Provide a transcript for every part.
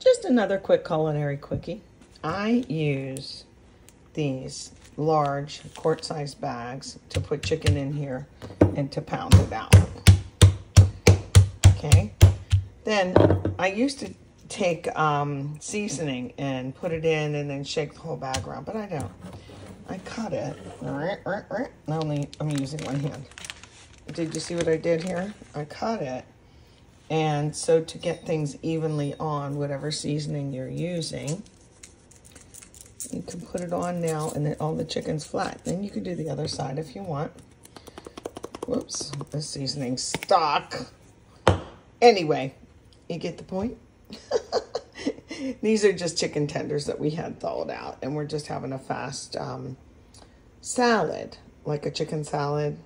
Just another quick culinary quickie. I use these large quart-sized bags to put chicken in here and to pound it out. Okay. Then I used to take seasoning and put it in and then shake the whole bag around, but I don't. I cut it. I'm using one hand. Did you see what I did here? I cut it. And so to get things evenly on whatever seasoning you're using, you can put it on now and then all the chicken's flat. Then you can do the other side if you want. Whoops, the seasoning stuck. Anyway, you get the point? These are just chicken tenders that we had thawed out, and we're just having a fast salad, like a chicken salad.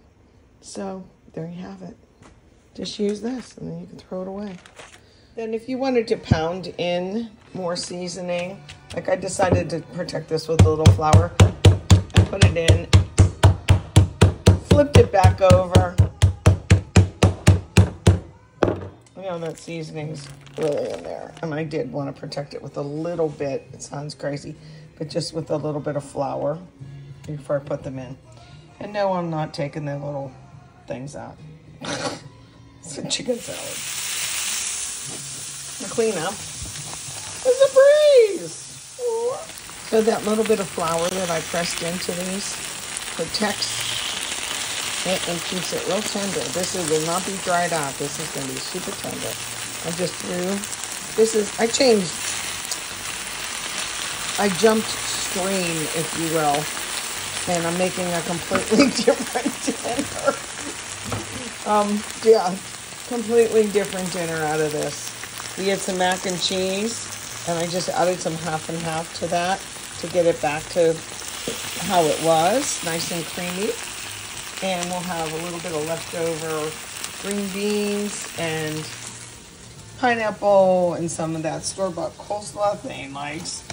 So there you have it. Just use this, and then you can throw it away. Then if you wanted to pound in more seasoning, like I decided to protect this with a little flour, I put it in, flipped it back over. You know, that seasoning's really in there. And I did want to protect it with a little bit, it sounds crazy, but just with a little bit of flour before I put them in. And no, I'm not taking the little things out. It's a chicken salad. The cleanup is a breeze. So that little bit of flour that I pressed into these protects it and keeps it real tender. This will not be dried out. This is going to be super tender. I just threw, I jumped stream, if you will, and I'm making a completely different dinner. Yeah, completely different dinner out of this. We had some mac and cheese, and I just added some half and half to that to get it back to how it was, nice and creamy. And we'll have a little bit of leftover green beans and pineapple and some of that store-bought coleslaw thing likes.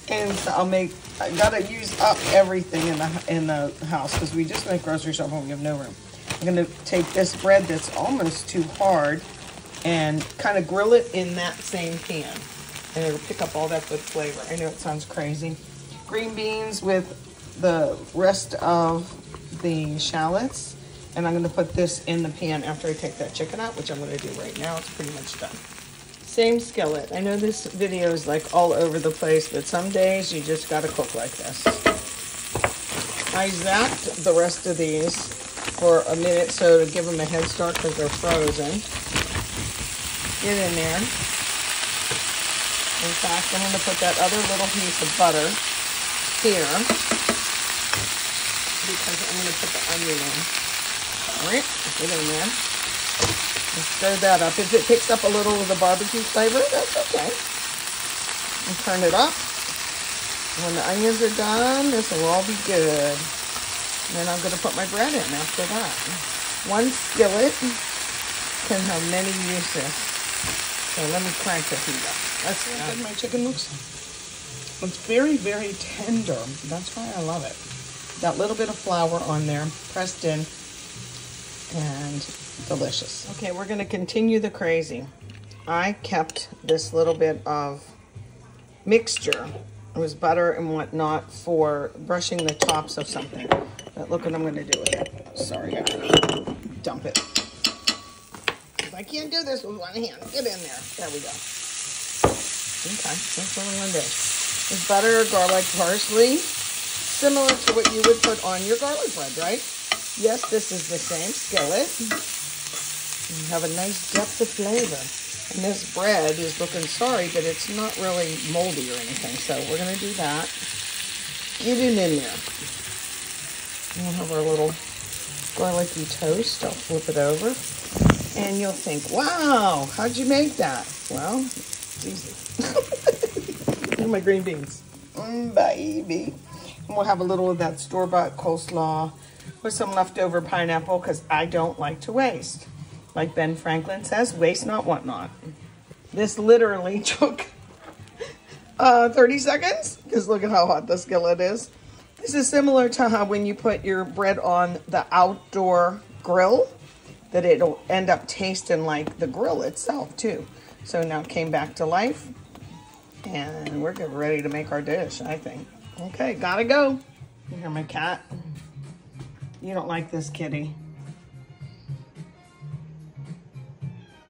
And so I gotta use up everything in the house because we just went grocery shopping and we have no room. I'm gonna take this bread that's almost too hard and kind of grill it in that same pan. And it'll pick up all that good flavor. I know it sounds crazy. Green beans with the rest of the shallots. And I'm gonna put this in the pan after I take that chicken out, which I'm gonna do right now. It's pretty much done. Same skillet. I know this video is like all over the place, but some days you just gotta cook like this. I zapped the rest of these for a minute so to give them a head start because they're frozen. Get in there. In fact, I'm going to put that other little piece of butter here because I'm going to put the onion in. All right, get in there. And stir that up. If it picks up a little of the barbecue flavor, that's okay. And turn it up. When the onions are done, this will all be good. And then I'm going to put my bread in after that. One skillet can have many uses. So let me crank the heat up. That's how good my chicken looks. It's very, very tender. That's why I love it. That little bit of flour on there, pressed in, and delicious. Okay, we're going to continue the crazy. I kept this little bit of mixture. It was butter and whatnot for brushing the tops of something. But look what I'm going to do with it. Sorry, I gotta dump it. I can't do this with one hand. Get in there. There we go. Okay, that's what I'm going to do. This butter, garlic, parsley, similar to what you would put on your garlic bread, right? Yes, this is the same skillet. You have a nice depth of flavor. And this bread is looking sorry, but it's not really moldy or anything. So we're going to do that. Get it in there. And we'll have our little garlicky toast. I'll flip it over. And you'll think, wow, how'd you make that? Well, it's easy. And my green beans. Baby. And we'll have a little of that store-bought coleslaw with some leftover pineapple because I don't like to waste. Like Ben Franklin says, waste not, want not. This literally took 30 seconds because look at how hot the skillet is. This is similar to how when you put your bread on the outdoor grill, that it'll end up tasting like the grill itself too. So now it came back to life. And we're getting ready to make our dish, I think. Okay, gotta go. You're my cat. You don't like this, kitty.